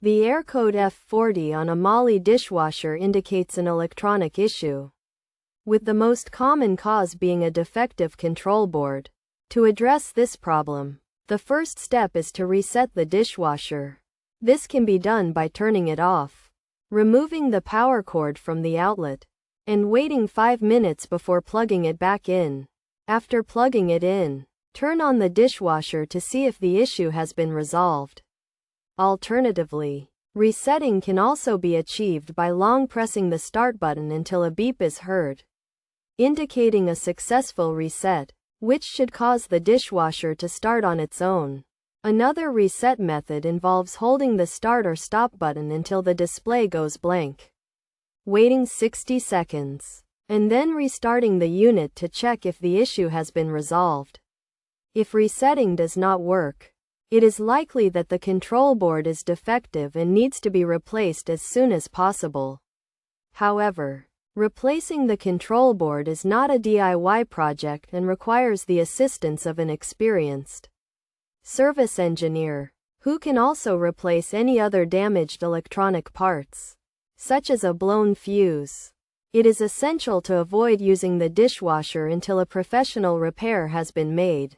The error code F40 on a Miele dishwasher indicates an electronic issue, with the most common cause being a defective control board. To address this problem, the first step is to reset the dishwasher. This can be done by turning it off, removing the power cord from the outlet, and waiting 5 minutes before plugging it back in. After plugging it in, turn on the dishwasher to see if the issue has been resolved. Alternatively, resetting can also be achieved by long pressing the start button until a beep is heard, indicating a successful reset, which should cause the dishwasher to start on its own. Another reset method involves holding the start or stop button until the display goes blank, waiting 60 seconds, and then restarting the unit to check if the issue has been resolved. If resetting does not work, it is likely that the control board is defective and needs to be replaced as soon as possible. However, replacing the control board is not a DIY project and requires the assistance of an experienced service engineer, who can also replace any other damaged electronic parts, such as a blown fuse. It is essential to avoid using the dishwasher until a professional repair has been made.